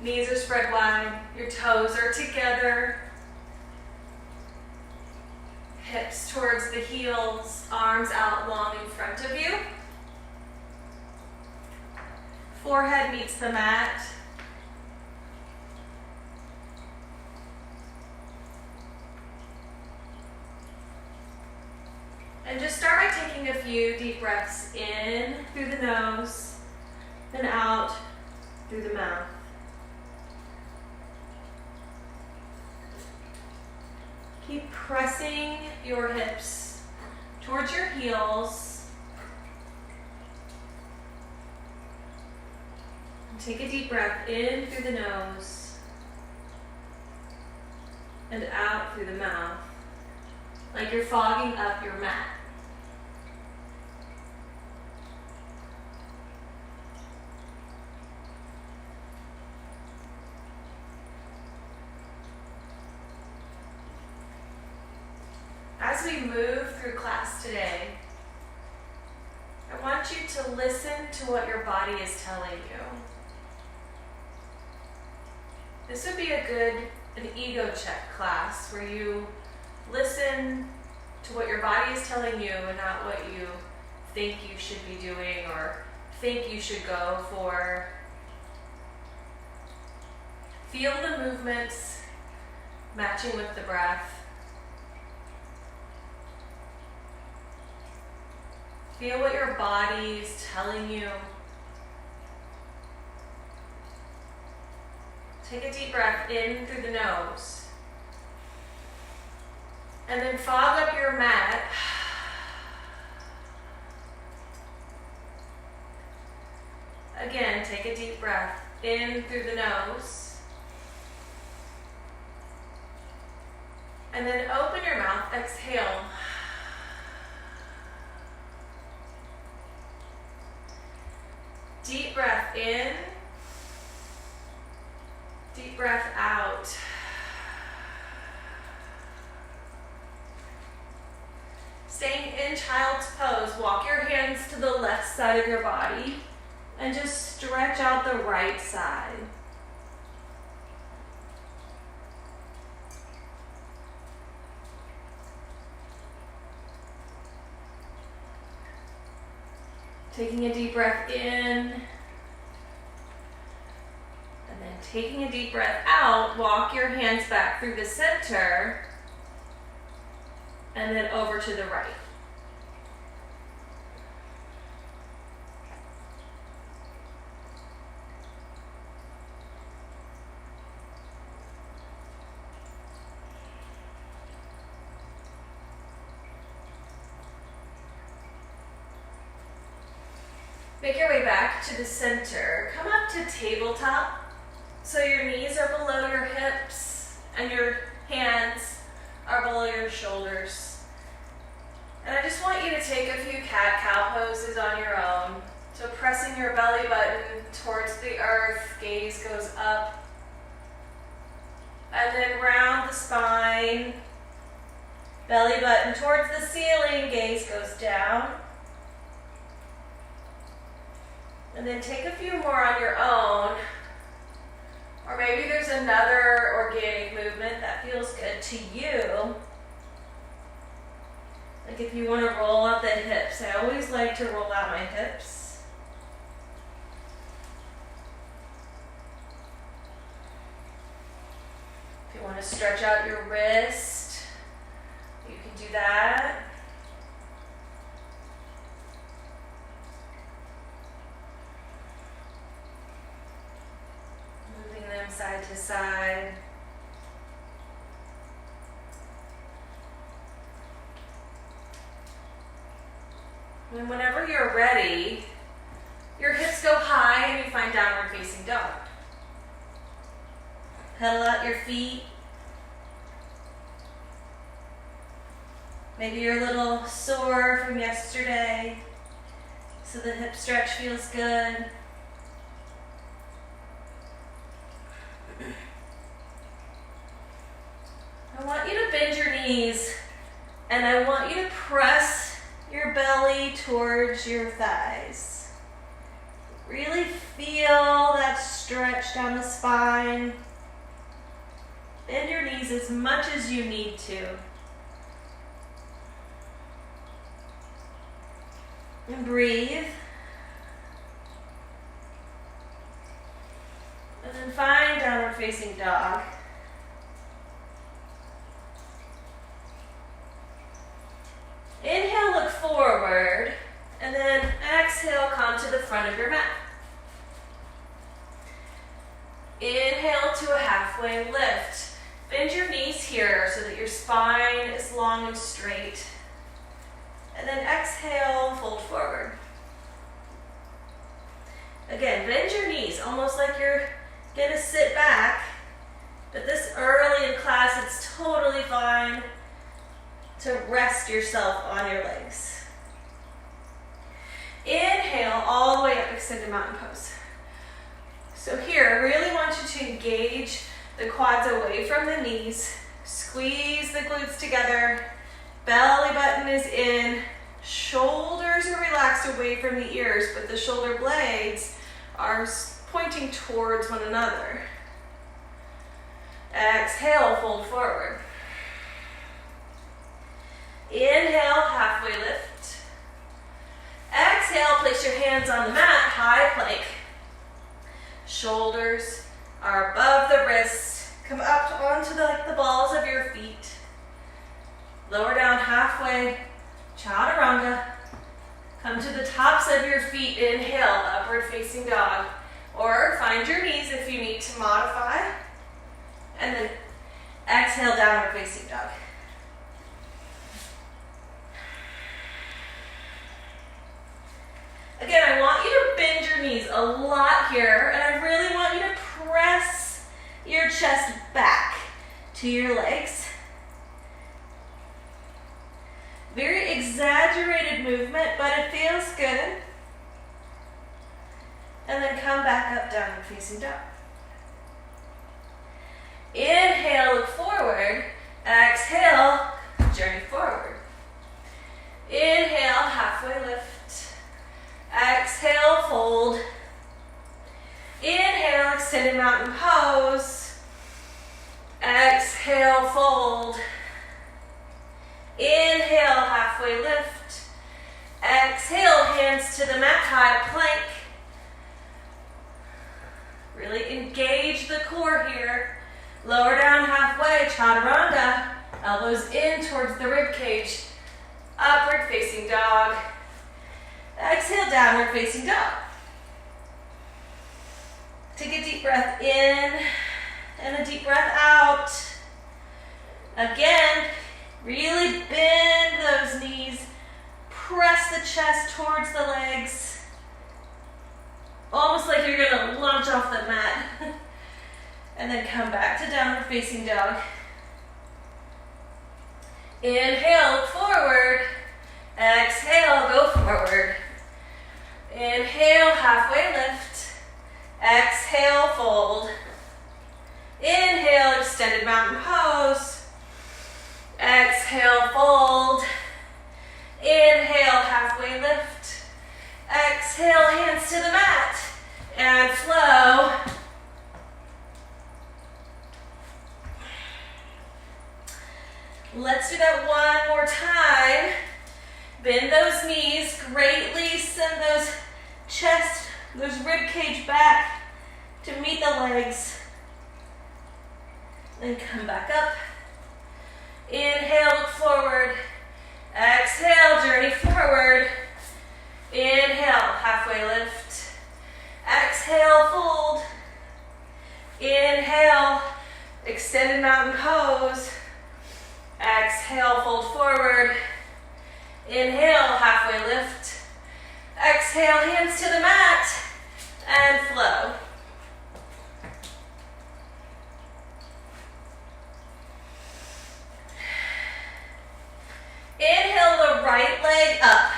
Knees are spread wide, your toes are together. Hips towards the heels, arms out long in front of you. Forehead meets the mat. And just start by taking a few deep breaths in through the nose, then out through the mouth. Keep pressing your hips towards your heels. And take a deep breath in through the nose and out through the mouth, like you're fogging up your mat. As we move through class today, I want you to listen to what your body is telling you. This would be an ego check class where you listen to what your body is telling you and not what you think you should be doing or think you should go for. Feel the movements matching with the breath. Feel what your body is telling you. Take a deep breath in through the nose. And then fog up your mat. Again, take a deep breath in through the nose. And then open your mouth, exhale. Deep breath in, deep breath out. Staying in child's pose, walk your hands to the left side of your body and just stretch out the right side. Taking a deep breath in, and then taking a deep breath out, walk your hands back through the center, and then over to the right. Make your way back to the center. Come up to tabletop. So your knees are below your hips and your hands are below your shoulders. And I just want you to take a few cat-cow poses on your own. So pressing your belly button towards the earth, gaze goes up. And then round the spine, belly button towards the ceiling, gaze goes down. And then take a few more on your own. Or maybe there's another organic movement that feels good to you. Like if you want to roll out the hips. I always like to roll out my hips. If you want to stretch out your wrist, you can do that. Side to side. And whenever you're ready, your hips go high and you find downward facing dog. Pedal out your feet. Maybe you're a little sore from yesterday, so the hip stretch feels good. I want you to bend your knees and I want you to press your belly towards your thighs. Really feel that stretch stretch down the spine. Bend your knees as much as you need to. And breathe. And then find downward facing dog. Inhale, look forward, and then exhale, come to the front of your mat. Inhale to a halfway lift. Bend your knees here so that your spine is long and straight. And then exhale, fold forward. Again, bend your knees, almost like you're gonna sit back. But this early in class, it's totally fine to rest yourself on your legs. Inhale, all the way up, extended mountain pose. So here, I really want you to engage the quads away from the knees. Squeeze the glutes together. Belly button is in. Shoulders are relaxed away from the ears, but the shoulder blades are pointing towards one another. Exhale, fold forward. Inhale, halfway lift. Exhale, place your hands on the mat, high plank. Shoulders are above the wrists. Come up onto the balls of your feet. Lower down halfway, chaturanga. Come to the tops of your feet, inhale, upward facing dog. Or find your knees if you need to modify. And then exhale, downward facing dog. Again, I want you to bend your knees a lot here, and I really want you to press your chest back to your legs. Very exaggerated movement, but it feels good. And then come back up, downward facing dog. Inhale, look forward. Exhale, journey forward. Inhale, halfway lift. Exhale, fold. Inhale, extended mountain pose. Exhale, fold. Inhale, halfway lift. Exhale, hands to the mat, high plank. Really engage the core here. Lower down halfway, chaturanga. Elbows in towards the rib cage. Upward facing dog. Exhale, downward facing dog. Take a deep breath in and a deep breath out. Again, really bend those knees. Press the chest towards the legs. Almost like you're gonna launch off the mat. And then come back to downward facing dog. Inhale, look forward. Exhale, go forward. Inhale, halfway lift. Exhale, fold. Inhale, extended mountain pose. Exhale, fold. Inhale, halfway lift. Exhale, hands to the mat. And flow. Let's do that one more time. Bend those knees, greatly send those chest, those rib cage back to meet the legs. Then come back up. Inhale, look forward. Exhale, journey forward. Inhale, halfway lift. Exhale, fold. Inhale, extended mountain pose. Exhale, fold forward. Inhale, halfway lift. Exhale, hands to the mat, and flow. Inhale the right leg up.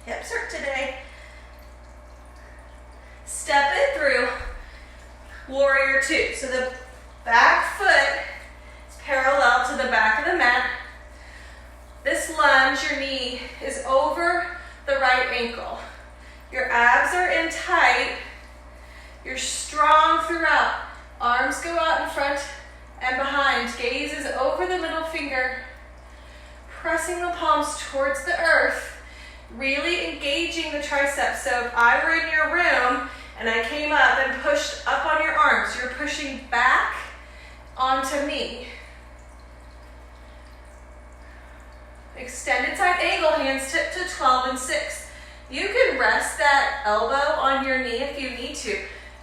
Hips hurt today. Step it through. Warrior two. So the back foot is parallel to the back of the mat. This lunge, your knee is over the right ankle. Your abs are in tight. throughout. Arms go out in front and behind. Gaze is over the middle finger. Pressing the palms towards the earth. Really engaging the triceps. So if I were in your room and I came up and pushed up on your arms, you're pushing back onto me. Extended side angle, hands tip to 12 and 6. You can rest that elbow on your knee if you need to,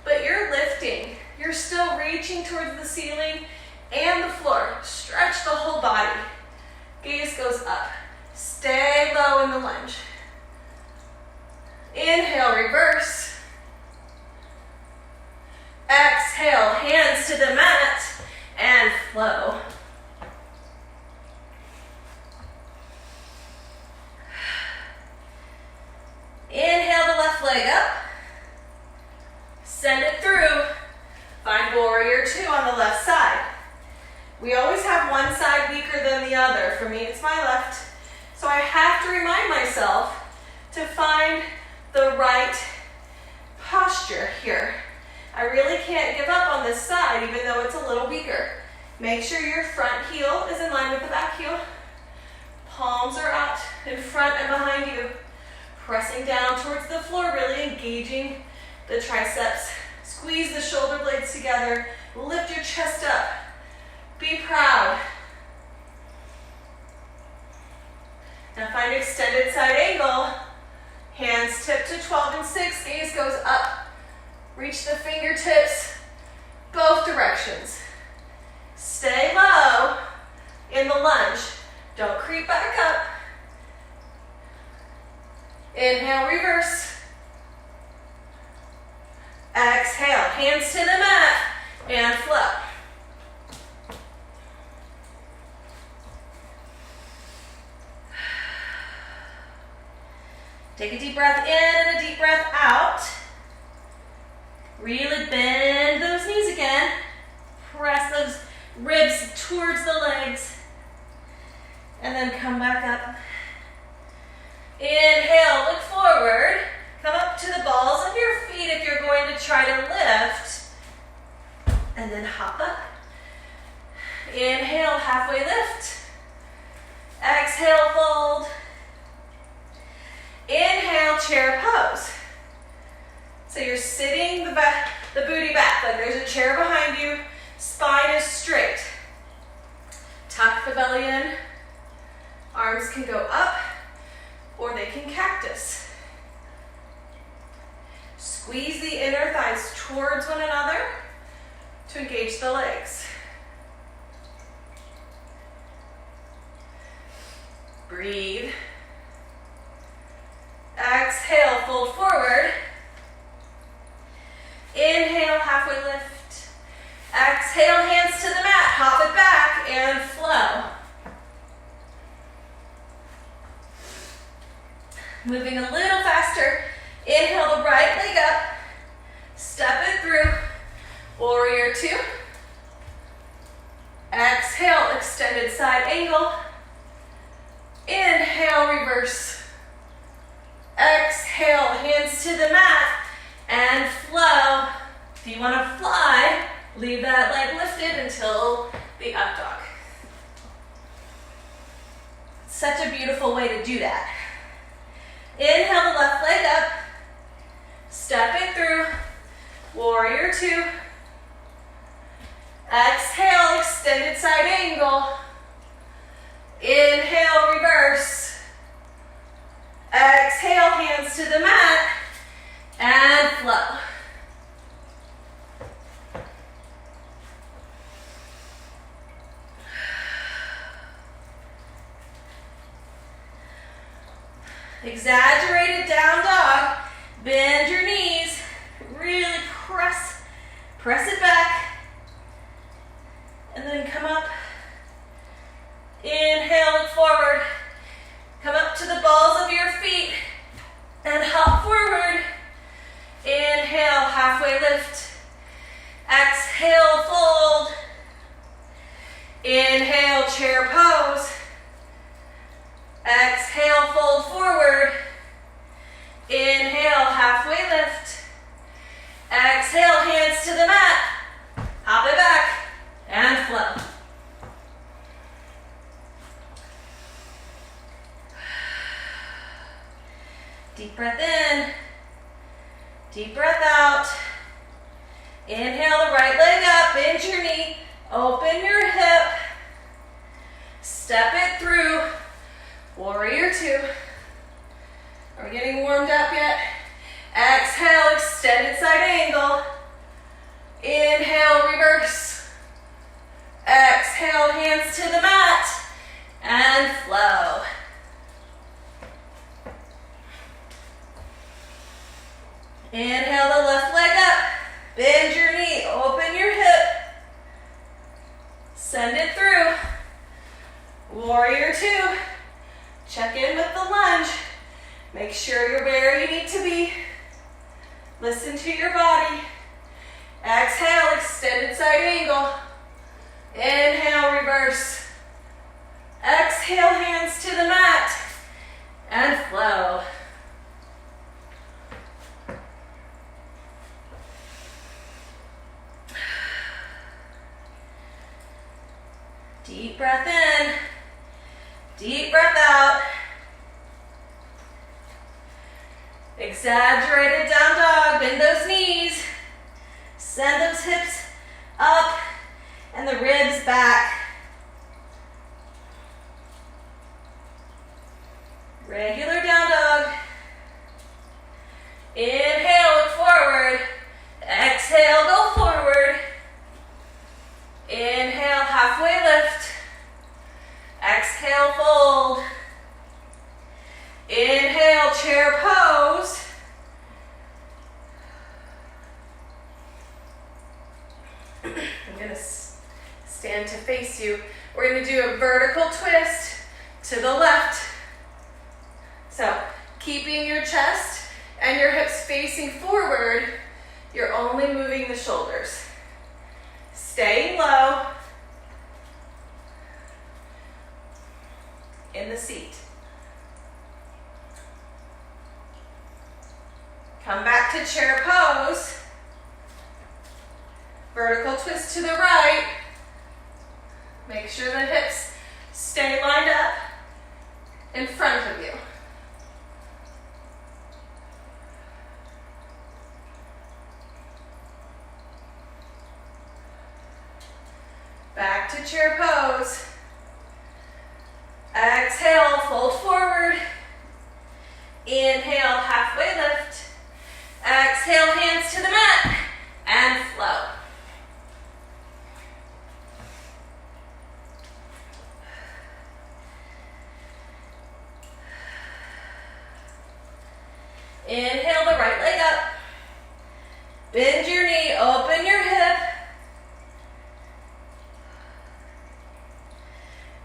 but you're lifting. You're still reaching towards the ceiling and the floor. Stretch the whole body. Gaze goes up. Stay low in the lunge. Inhale, reverse. Exhale, hands to the mat and flow. Inhale the left leg up. Send it through. Find warrior 2 on the left side. We always have one side weaker than the other. For me, it's my left. So I have to remind myself to find the right posture here. I really can't give up on this side, even though it's a little weaker. Make sure your front heel is in line with the back heel. Palms are out in front and behind you. Pressing down towards the floor, really engaging the triceps. Squeeze the shoulder blades together. Lift your chest up. Be proud. Now find extended side angle. Hands tip to 12 and 6. Gaze goes up. Reach the fingertips both directions. Stay low in the lunge. Don't creep back up. Inhale, reverse. Exhale, hands to the mat and flow. Take a deep breath in and a deep breath out. Really bend those knees again. Press those ribs towards the legs. And then come back up. Inhale, look forward. Come up to the balls of your feet if you're going to try to lift. And then hop up. Inhale, halfway lift. Exhale, fold. Inhale, chair pose. So you're sitting the booty back, like there's a chair behind you. Spine is straight. Tuck the belly in. Arms can go up or they can cactus. Squeeze the inner thighs towards one another to engage the legs. Breathe. Exhale, fold forward. Inhale, halfway lift. Exhale, hands to the mat, hop it back and flow. Moving a little faster. Inhale the right leg up. Step it through. Warrior 2. Exhale, extended side angle. Inhale, reverse. Exhale, hands to the mat and flow. If you want to fly, leave that leg lifted until the up dog. Such a beautiful way to do that. Inhale the left leg up. Step it through. Warrior 2. Exhale, extended side angle. Inhale, reverse. Exhale, hands to the mat and flow. Exaggerated down dog. Bend your knees. Really press it back. And then come up. Inhale, look forward. Come up to the balls of your feet and hop forward. Inhale, halfway lift. Exhale, fold. Inhale, chair pose. Exhale, fold forward. Inhale, halfway lift. Exhale, hands to the mat Deep breath in. Deep breath out. Inhale the right leg up, bend your knee, open your hip. Step it through. Warrior two. Are we getting warmed up yet? Exhale, extended side angle. Inhale, reverse. Exhale, hands to the mat. And flow. Inhale the left leg up. Bend your knee, open your hip. Send it through. Warrior two. Check in with the lunge. Make sure you're where you need to be. Listen to your body. Exhale, extended side angle. Inhale, reverse. Exhale, hands to the mat. And flow. Deep breath in. Deep breath out. Exaggerated down dog. Bend those knees. Send those hips up and the ribs back. Regular down dog. Inhale, look forward. Exhale, go forward. Inhale, halfway lift. Exhale, fold. Inhale, chair pose. I'm going to stand to face you. We're going to do a vertical twist to the left. So, keeping your chest and your hips facing forward, you're only moving the shoulders. Staying low in the seat. Come back to chair pose. Vertical twist to the right. Make sure the hips stay lined up in front of you. Back to chair pose. Exhale, fold forward. Inhale, halfway lift. Exhale, hands to the mat and flow. Inhale the right leg up. Bend your knee, open your hip.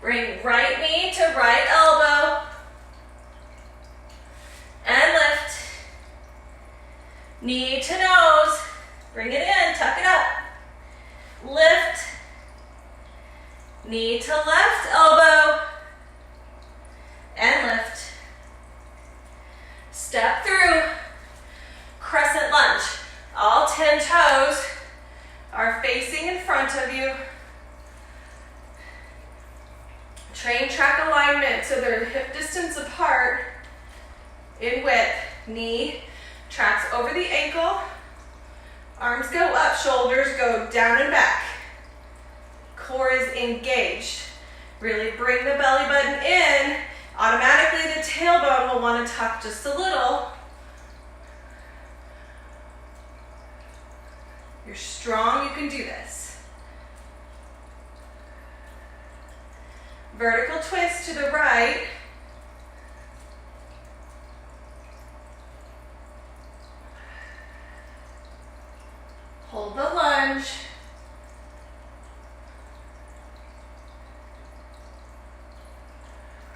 Bring right knee to right elbow. And lift. Knee to nose. Bring it in, tuck it up. Lift. Knee to left elbow. And lift. Step through. Crescent lunge. All 10 toes are facing in front of you. Train track alignment so they're hip distance apart in width. Knee tracks over the ankle. Arms go up, shoulders go down and back. Core is engaged. Really bring the belly button in. Automatically the tailbone will want to tuck just a little. You're strong, you can do this. Vertical twist to the right. Hold the lunge.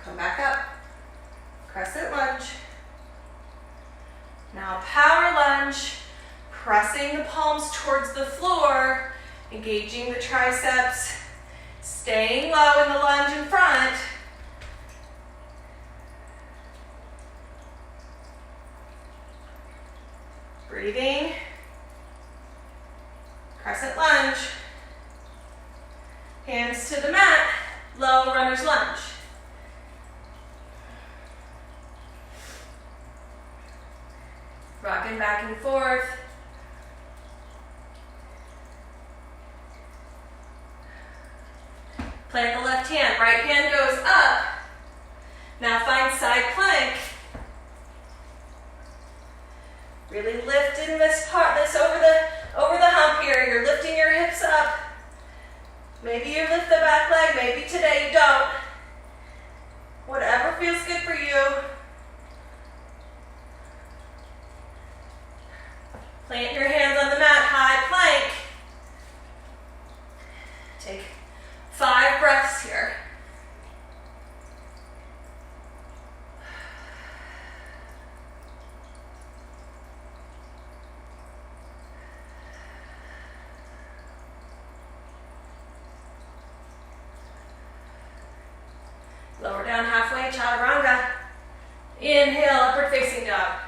Come back up. Crescent lunge. Now power lunge. Pressing the palms towards the floor. Engaging the triceps. Staying low in the lunge in front. Breathing. Crescent lunge. Hands to the mat. Low runner's lunge. Plant the left hand. Right hand goes up. Now find side plank. Really lift in this part, over the hump here. You're lifting your hips up. Maybe you lift the back leg, maybe today you don't. Whatever feels good for you. Plant your hands on the mat, high plank. Take 5 breaths here. Lower down halfway, chaturanga. Inhale, upward facing dog.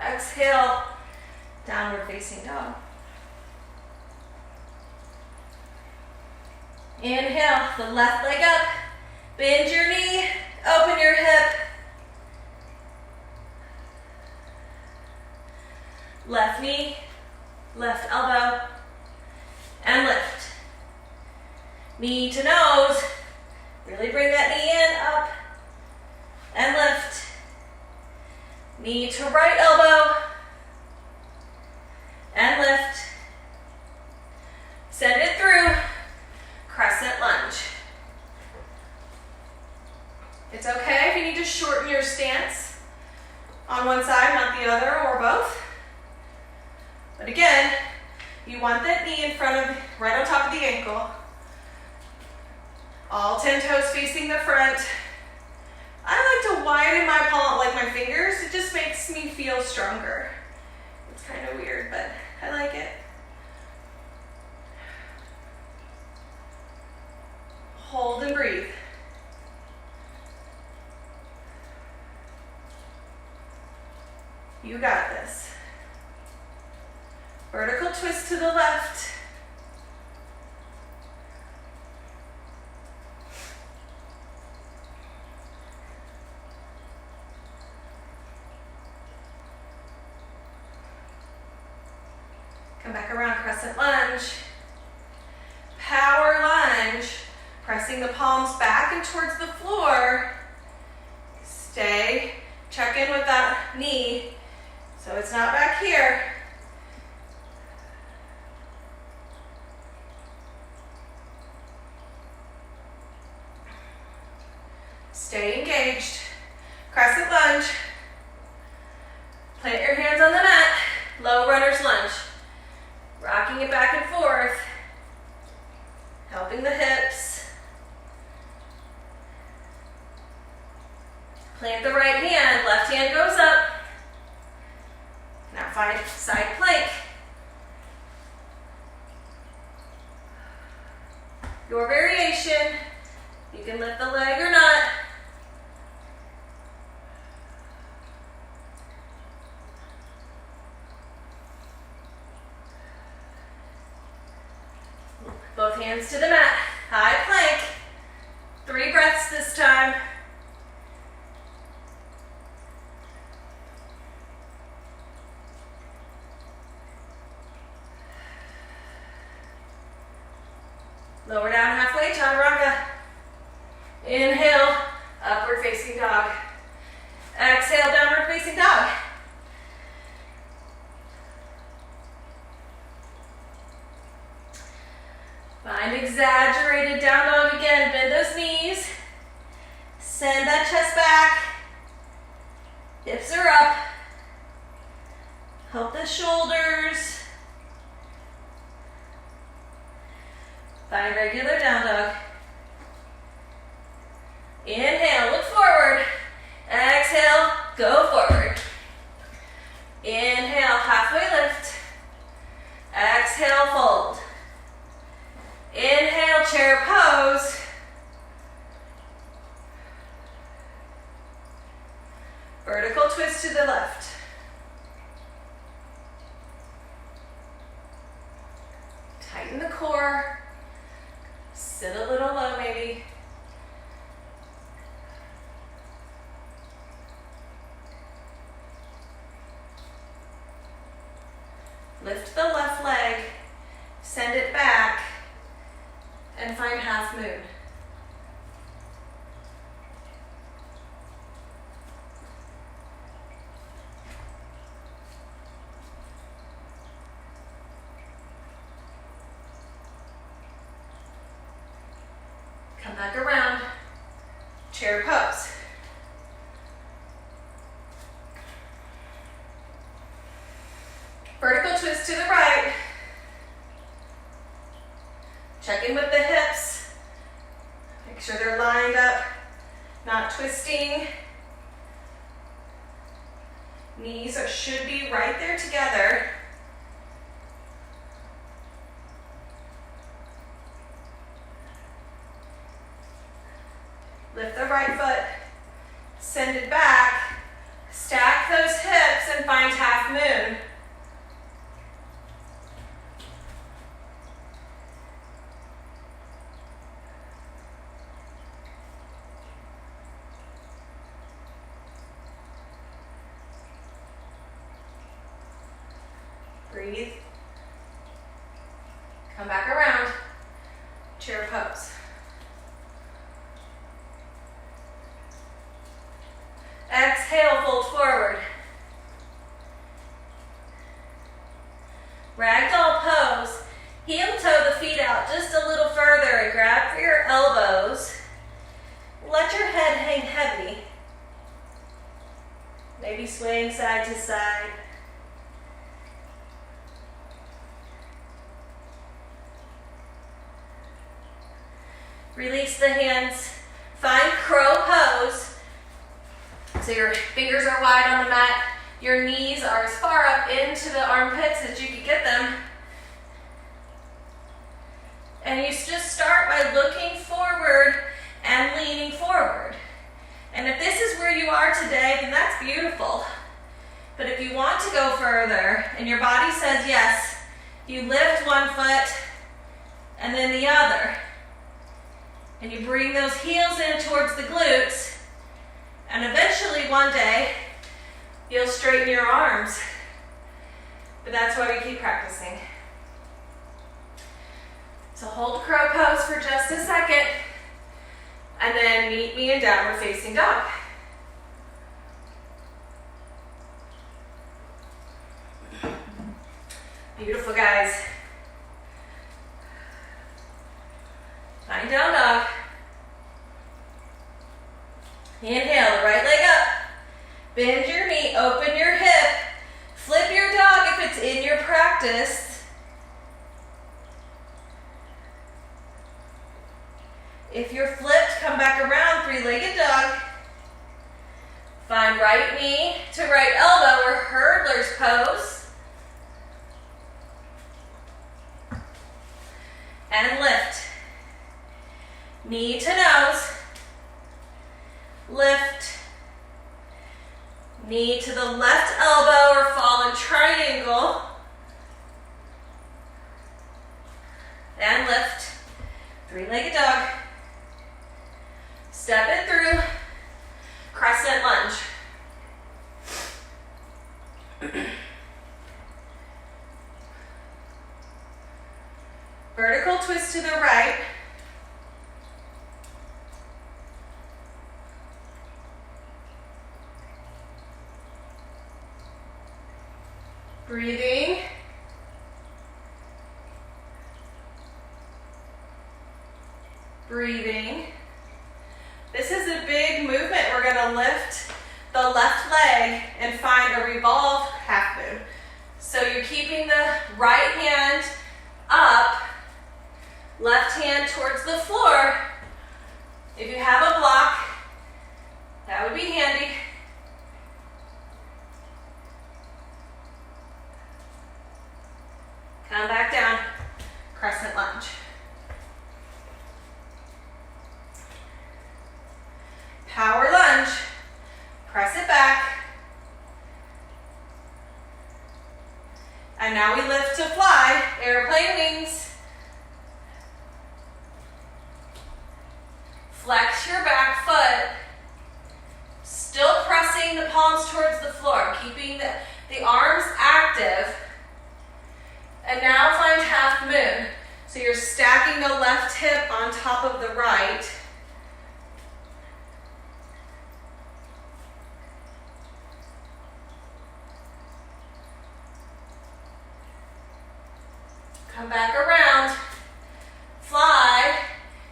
Exhale, downward facing dog. Inhale, the left leg up. Bend your knee, open your hip. Left knee, left elbow, and lift. Knee to nose. Really bring that knee in, up, and lift. Knee to right elbow, and lift. Send it through, crescent lunge. It's okay if you need to shorten your stance on one side, not the other, or both. But again, you want that knee in front of, right on top of the ankle. All 10 toes facing the front. I like to widen my palm, like my fingers. It just makes me feel stronger. It's kind of weird, but I like it. Hold and breathe. You got this. Vertical twist to the left. Come back around, crescent lunge. Power lunge. Pressing the palms back and towards the floor. Stay. Check in with that knee so it's not back here. Stay engaged. Crescent lunge. Plant your hands on the mat. Low runner's lunge. Rocking it back and forth. Helping the hips. Plant the right hand. Left hand goes up. Now find side plank. Your variation. You can lift the leg or not. Both hands to the mat. High plank. 3 breaths this time. Lower down halfway, chaturanga. Inhale, upward facing dog. Exhale, downward facing dog. Find exaggerated down dog again. Bend those knees. Send that chest back. Hips are up. Help the shoulders. Find regular down dog. Inhale, look forward. Exhale, go forward. Inhale, halfway lift. Exhale, fold. Inhale, chair pose. Vertical twist to the left. Tighten the core. Sit a little low maybe. Lift the left leg, send it back, and find half moon. Come back around, chair pose. Vertical twist to the right. Check in with the hips. Make sure they're lined up, not twisting. Knees should be right there together. Lift the right foot, send it back, stack those hips and find half moon. Breathe. Come back around, chair pose. Exhale, fold forward. Ragdoll pose. Heel toe the feet out just a little further and grab for your elbows. Let your head hang heavy. Maybe swaying side to side. Release the hands. Find crow pose. So your fingers are wide on the mat. Your knees are as far up into the armpits as you can get them. And you just start by looking forward and leaning forward. And if this is where you are today, then that's beautiful. But if you want to go further and your body says yes, you lift one foot and then the other. And you bring those heels in towards the glutes. And eventually one day, you'll straighten your arms. But that's why we keep practicing. So hold crow pose for just a second. And then meet me in downward facing dog. Beautiful, guys. Lying down dog. Inhale, the right leg up. Bend your knee, open your hip. Flip your dog if it's in your practice. If you're flipped, come back around, three-legged dog. Find right knee to right elbow or hurdler's pose. And lift. Knee to nose. Lift. Knee to the left elbow or fallen triangle. And lift. Three-legged dog. Step it through. Crescent lunge. Vertical twist to the right. Breathing. Breathing. This is a big movement. We're going to lift the left leg and find a revolve half moon. So you're keeping the right hand up, left hand towards the floor. If you have a block, that would be handy. Come back down, crescent lunge. Power lunge, press it back. And now we lift to fly, airplane wings. Flex your back foot. Still pressing the palms towards the floor, keeping the arms active. And now find half moon. So you're stacking the left hip on top of the right. Come back around, fly,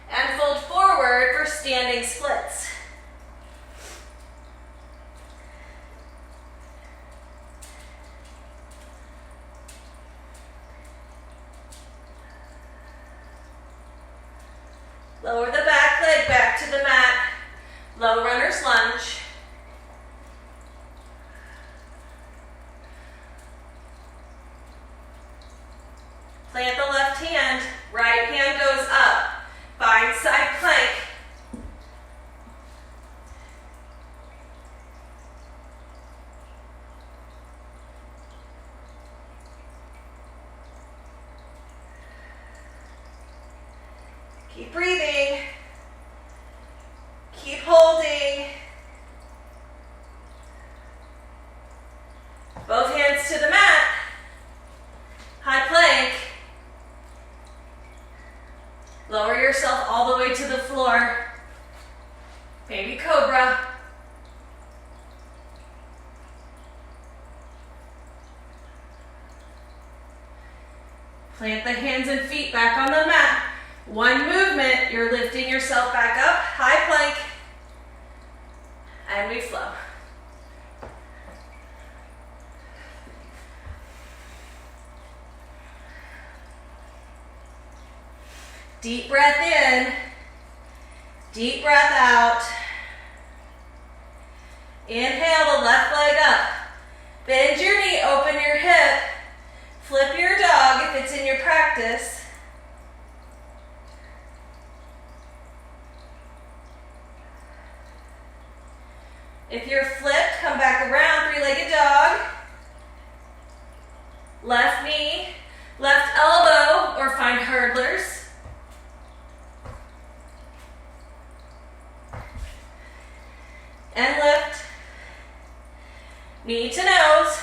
and fold forward. Lower the back leg back to the mat. Low runner's lunge. Plant the left hand, right hand goes up. Find side plank. Keep breathing. Keep holding. Both hands to the mat. High plank. Lower yourself all the way to the floor. Baby cobra. Plant the hands and feet back on the mat. One movement, you're lifting yourself back up, high plank, and we flow. Deep breath in, deep breath out. Inhale the left leg up. Bend your knee, open your hip. Flip your dog if it's in your practice. If you're flipped, come back around, three-legged dog. Left knee, left elbow, or find hurdlers. And lift. Knee to nose.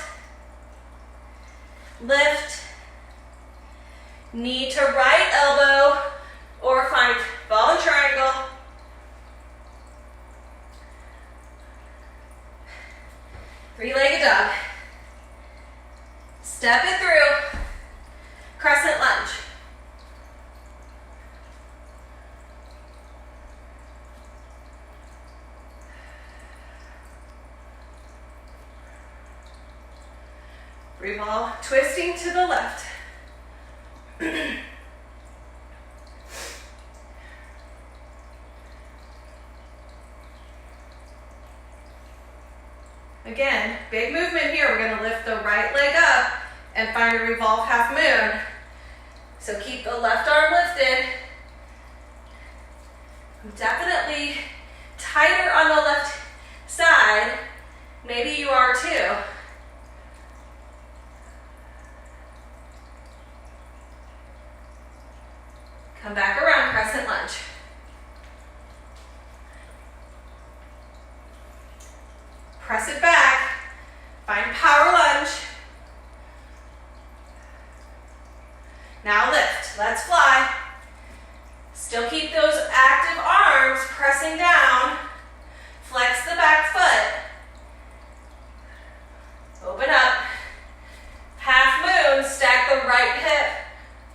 Lift. Knee to right elbow, or find ball and triangle. Three-legged dog. Step it through. Crescent lunge. Revolve, twisting to the left. Again, big movement here. We're going to lift the right leg up and find a revolve half moon. So keep the left arm lifted. Definitely tighter on the left side. Maybe you are too. Come back around, crescent lunge. Press it back. Find power lunge. Now lift. Let's fly. Still keep those active arms pressing down. Flex the back foot. Open up. Half moon. Stack the right hip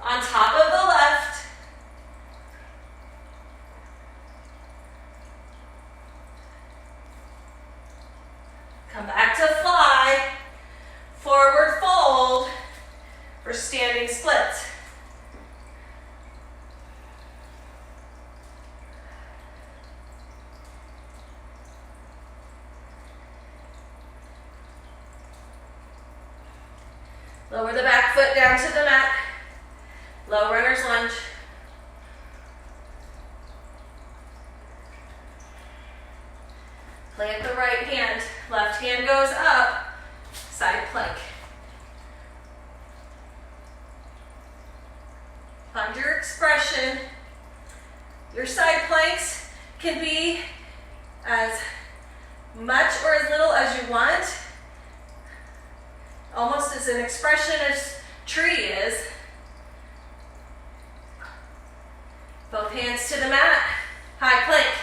on top of the left. Come back to fly. Forward fold for standing splits. Lower the back foot down to the mat. Low runner's lunge. Plant the right hand. Left hand goes up. Side plank. Find your expression. Your side planks can be as much or as little as you want. Almost as an expression as tree is. Both hands to the mat. High plank.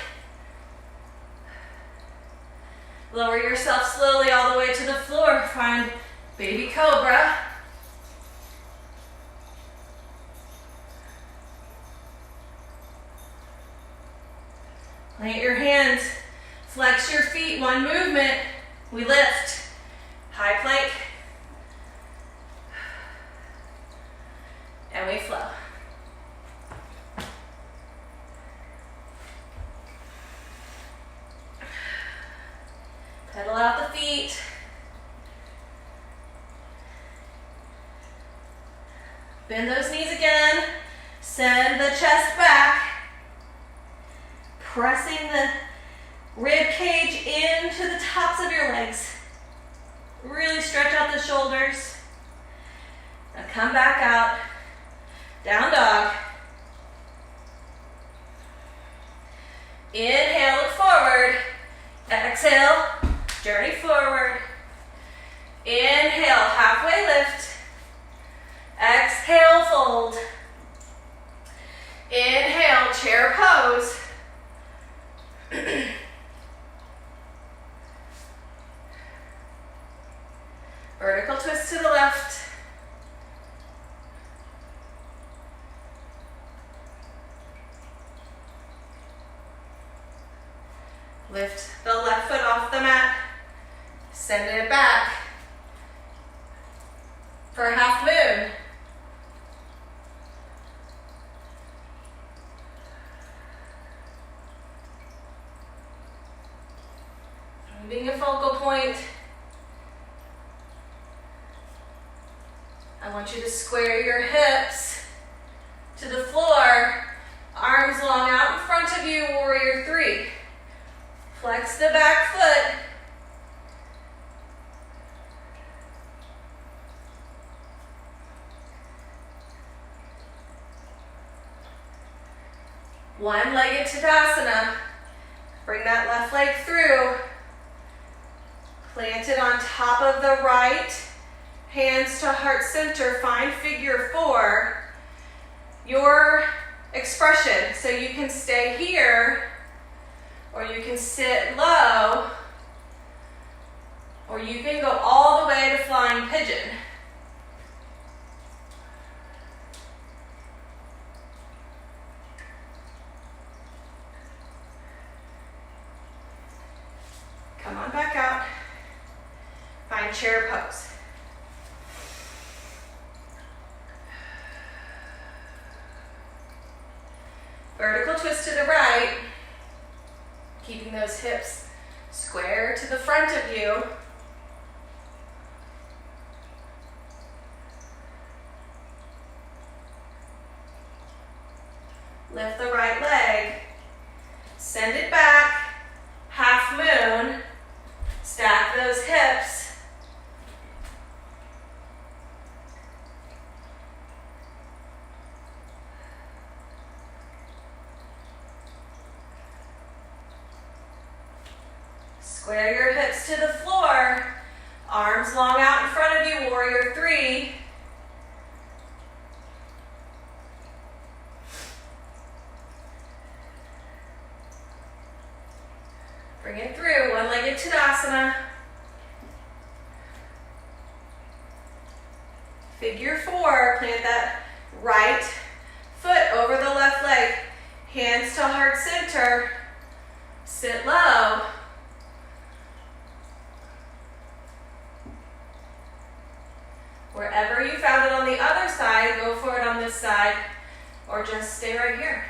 Lower yourself slowly all the way to the floor. Find baby cobra. Plant your hands. Flex your feet. One movement. We lift. High plank. And we flow. Bend those knees again. Send the chest back. Pressing the rib cage into the tops of your legs. Really stretch out the shoulders. Now come back out. Down dog. Inhale, look forward. Exhale, journey forward. Inhale, halfway lift. Exhale, fold. Inhale, chair pose. Vertical twist to the left. Lift the left foot off the mat. Send it back for half moon. Finding a focal point. I want you to square your hips to the floor. Arms long out in front of you, warrior three. Flex the back foot. One-legged Tadasana. Bring that left leg through. Plant it on top of the right. Hands to heart center. Find figure four. Your expression. So you can stay here, or you can sit low, or you can go all the way to flying pigeon. Come on back out. Find chair pose. Vertical twist to the right. Keeping those hips square to the front of you. Lift the right leg. Send it back. Half moon. Stack those hips. Square your hips to the floor. Arms long out in front of you, warrior three. Bring it through, one-legged Tadasana. Figure four, plant that right foot over the left leg. Hands to heart center. Sit low. Wherever you found it on the other side, go for it on this side, or just stay right here.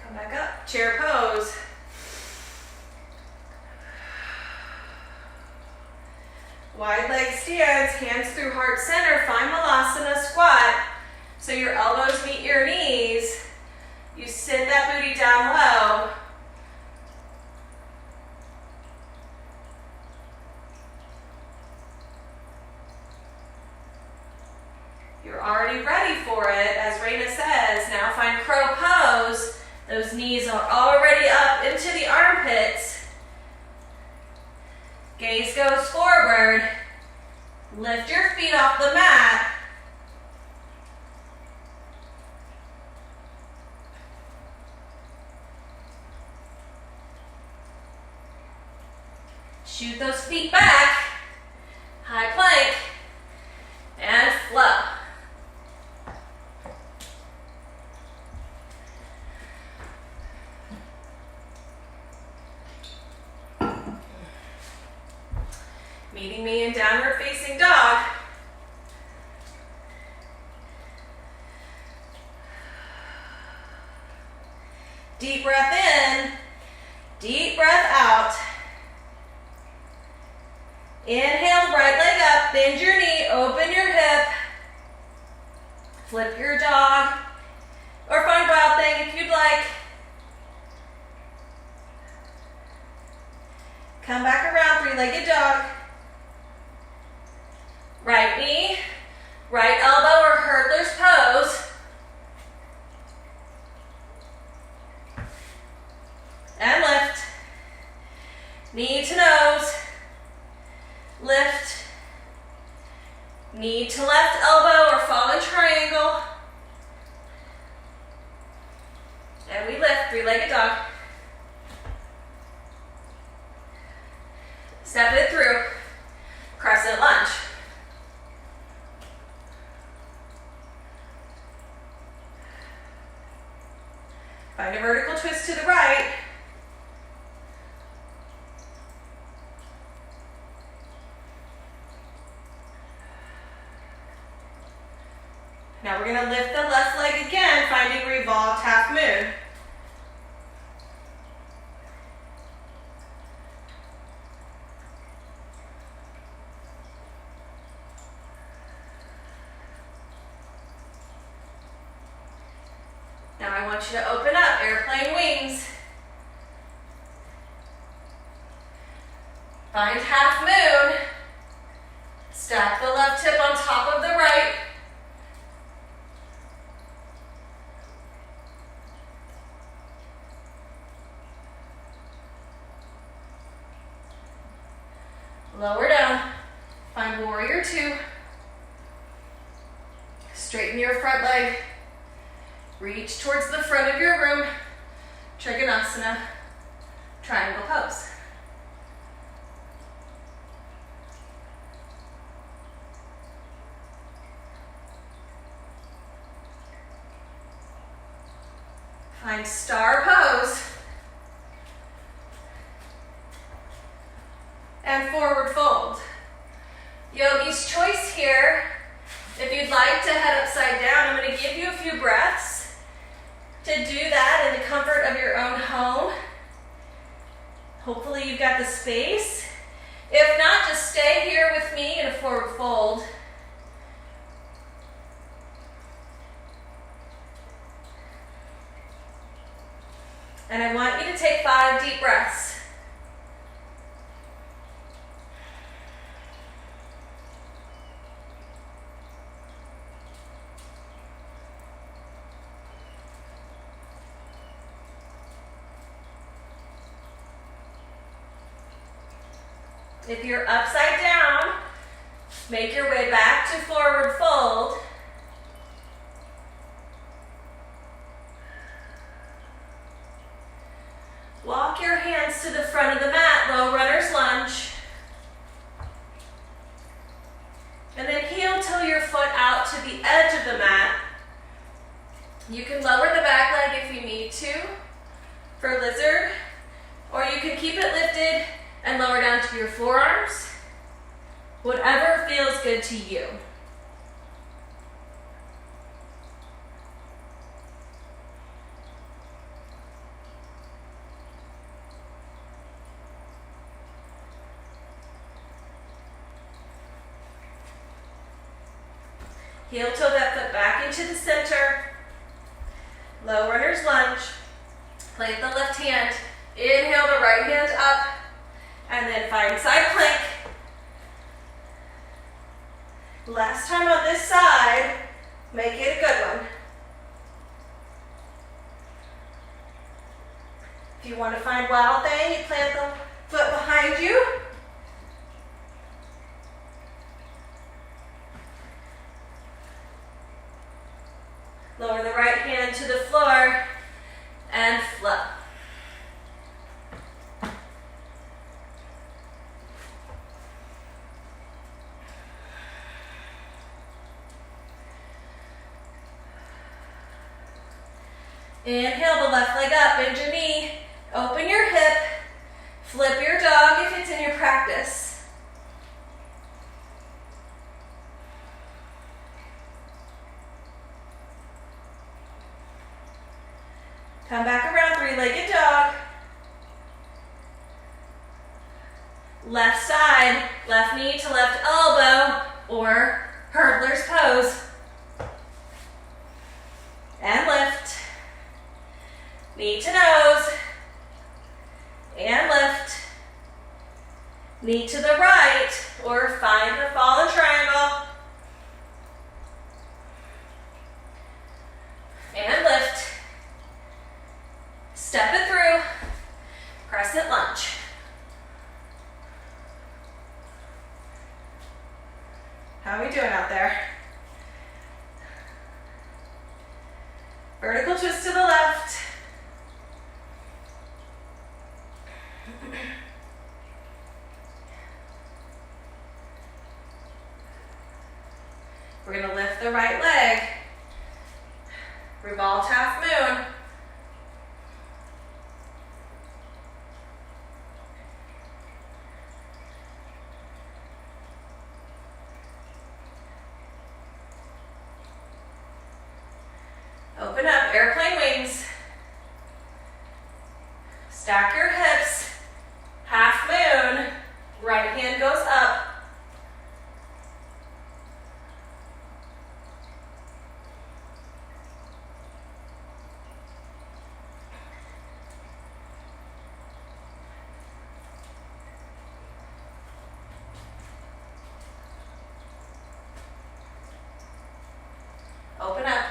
Come back up, chair pose. Wide leg stance, hands through heart center, find Malasana squat. So your elbows meet your knees. You sit that booty down low. You're already ready for it, as Raina says. Now find crow pose. Those knees are already up into the armpits. Gaze goes forward. Lift your feet off the mat. Shoot those feet back. High plank. And flow. Meeting me in downward facing dog. Deep breath in, deep breath out. Inhale, right leg up, bend your knee, open your hip. Flip your dog, or find wild thing if you'd like. Come back around, three-legged dog. Right knee, right elbow or hurdler's pose. And lift. Knee to nose. Lift. Knee to left elbow or fallen triangle. And we lift, three-legged dog. Step it through, crescent lunge. Find a vertical twist to the right. Now we're going to lift the left leg again, finding revolved half moon. Now I want you to open up, airplane wings. Find half moon. Stack the left hip on top of the right. Lower down. Find warrior two. Straighten your front leg. Reach towards the front of your room. Trikonasana, triangle pose. Find star pose. And forward fold. Yogi's choice here. If you'd like to head upside down, I'm going to give you a few breaths to do that in the comfort of your own home. Hopefully you've got the space. If not, just stay here with me in a forward fold. And I want you to take 5 deep breaths. If you're upside down, make your way back to forward fold. Walk your hands to the front of the mat, low runner's lunge. And then heel toe your foot out to the edge of the mat. You can lower the back leg if you need to for lizard, or you can keep it lifted and lower down to your forearms. Whatever feels good to you. Heel toe that foot back into the center. Low runner's lunge. Plant the left hand. Inhale the right hand up. And then find side plank. Last time on this side, make it a good one. If you want to find wild thing, you plant the foot behind you. Lower the right hand to the floor and flow. Inhale the left leg up, bend your knee, open your hip, flip your dog if it's in your practice. Come back around, three-legged dog. Left side, left knee to left elbow, or hurdler's pose. And lift. Knee to nose. And lift. Knee to the right, or find the fallen triangle. And lift. Step it through. Crescent lunge. How are we doing out there? Vertical twist to the left. We're going to lift the right leg. Revolved half moon. Open up, airplane wings. Stack your hips. Half moon. Right hand goes up. Open up.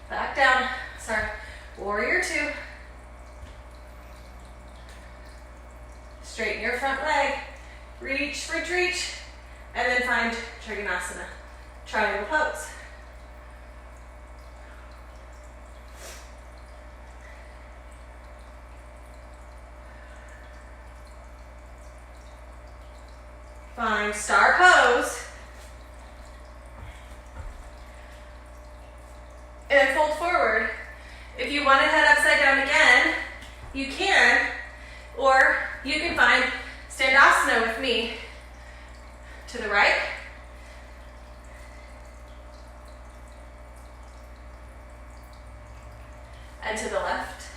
Back down. Sorry. Warrior two. Straighten your front leg. Reach, reach. And then find Trikonasana. Triangle pose. Find star pose. And fold forward. If you want to head upside down again, you can, or you can find Standasana with me. To the right. And to the left.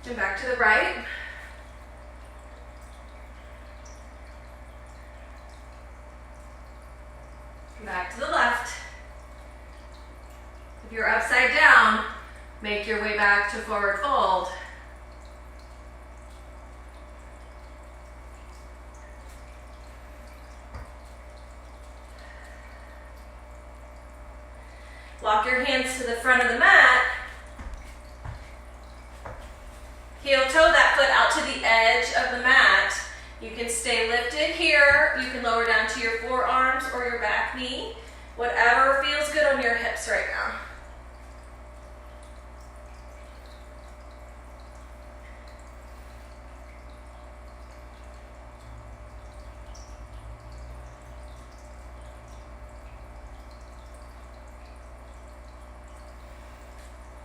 And back to the right. Back to the left. If you're upside down, make your way back to forward fold. Walk your hands to the front of the mat. Heel toe that foot out to the edge of the mat. You can stay lifted here. You can lower down to your forearms or your back knee. Whatever feels good on your hips right now.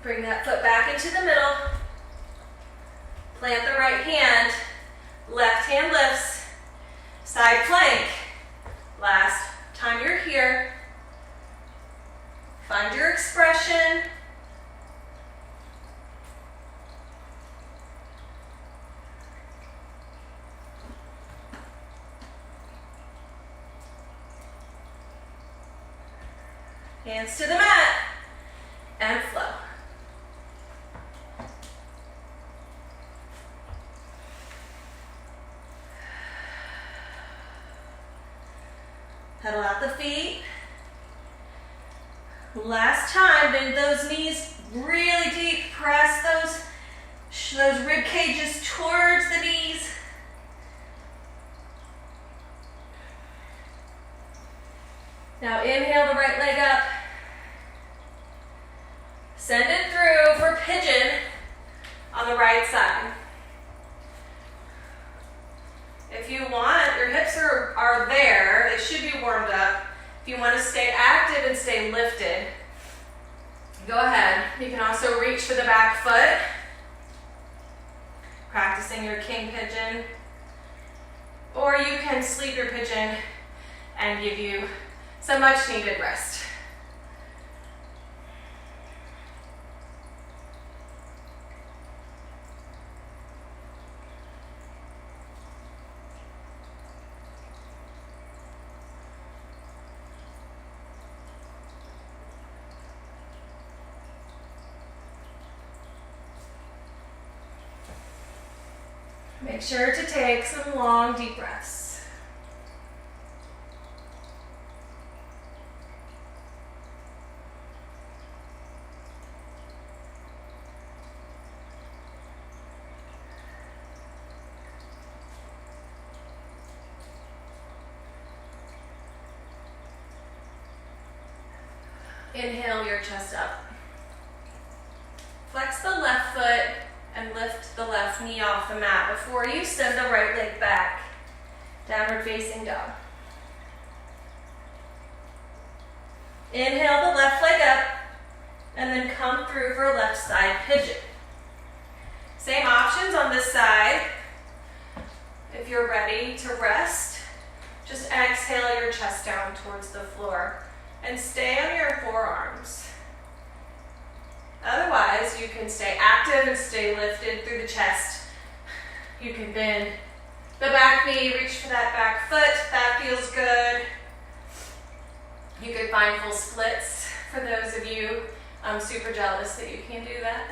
Bring that foot back into the middle. Plant the right hand. Left hand lifts. Side plank. Last time you're here. Find your expression. Hands to the mat. And flow. Pedal out the feet. Last time, bend those knees really deep. Press those rib cages towards the knees. Now inhale the right leg up. Send it through for pigeon on the right side. If you want, your hips are there. They should be warmed up. If you want to stay active and stay lifted, go ahead. You can also reach for the back foot. Practicing your king pigeon. Or or you can sleep your pigeon and give you some much needed rest. Make sure to take some long, deep breaths. Inhale your chest up. Flex the left foot and lift the left knee off the mat before you send the right leg back. Downward facing dog. Inhale the left leg up and then come through for left side pigeon. Same options on this side. If you're ready to rest, just exhale your chest down towards the floor and stay on your forearms. Otherwise, you can stay active and stay lifted through the chest. You can bend the back knee, reach for that back foot. That feels good. You could find full splits for those of you. I'm super jealous that you can do that.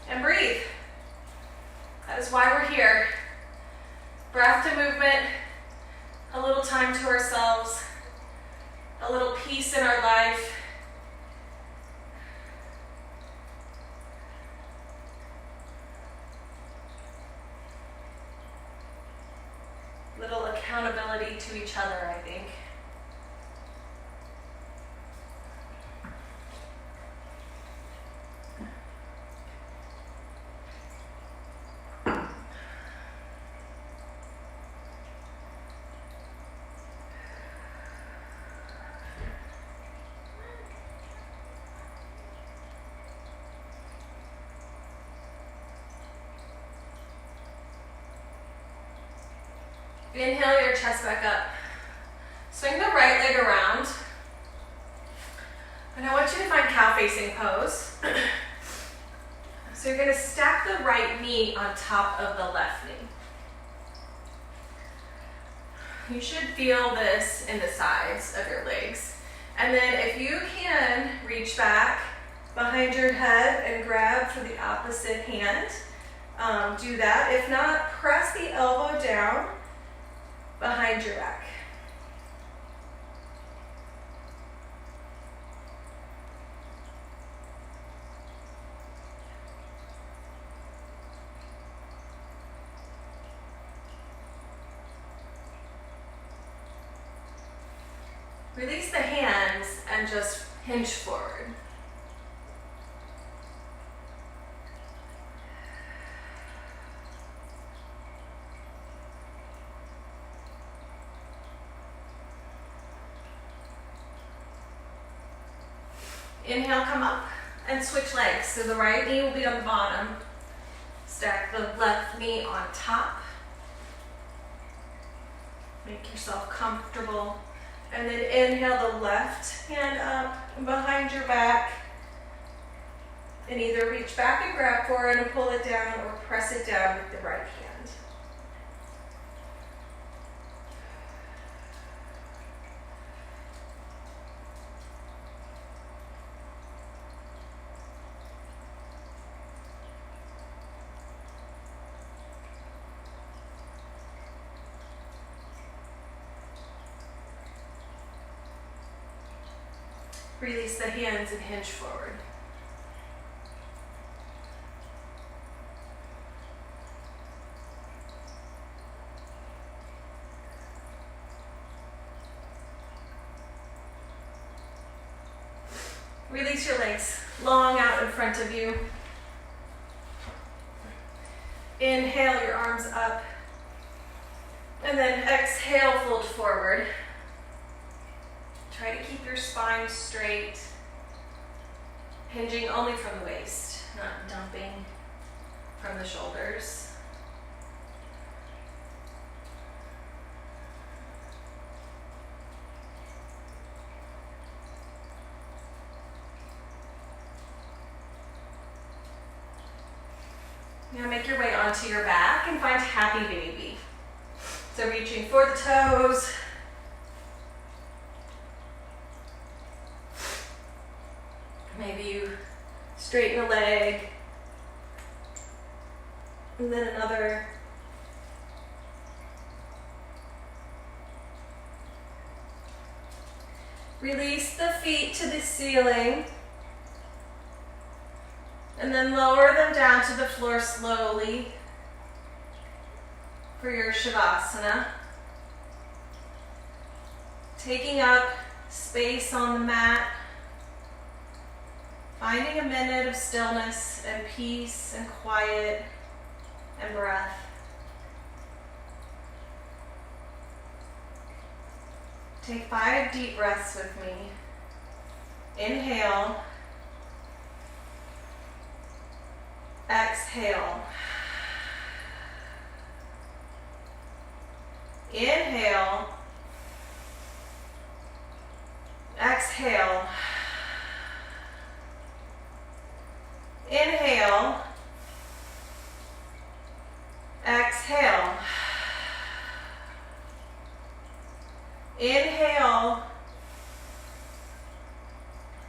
And breathe. That is why we're here. Breath to movement, a little time to ourselves, a little peace in our life. Little accountability to each other, I think. Inhale your chest back up. Swing the right leg around. And I want you to find cow facing pose. So you're going to stack the right knee on top of the left knee. You should feel this in the sides of your legs. And then if you can, reach back behind your head and grab for the opposite hand. Do that. If not, press the elbow down behind your back. Release the hands and just hinge forward. Inhale, come up and switch legs. So the right knee will be on the bottom. Stack the left knee on top. Make yourself comfortable. And then inhale the left hand up and behind your back. And either reach back and grab for it and pull it down, or press it down with the right hand. Release the hands and hinge forward. Release your legs long out in front of you. Inhale your arms up. And then exhale, fold forward. Try to keep your spine straight, hinging only from the waist, not dumping from the shoulders. Now make your way onto your back and find happy baby. So reaching for the toes. Maybe you straighten a leg. And then another. Release the feet to the ceiling. And then lower them down to the floor slowly for your Shavasana. Taking up space on the mat. Finding a minute of stillness and peace and quiet and breath. Take 5 deep breaths with me. Inhale. Exhale. Inhale. Exhale. Inhale. Exhale. Inhale.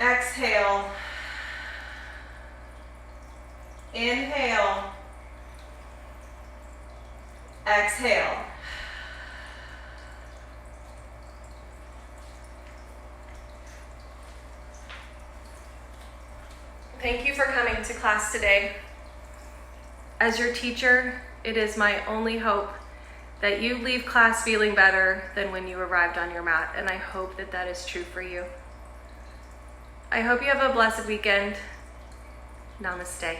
Exhale. Inhale. Exhale. Thank you for coming to class today. As your teacher, it is my only hope that you leave class feeling better than when you arrived on your mat, and I hope that that is true for you. I hope you have a blessed weekend. Namaste.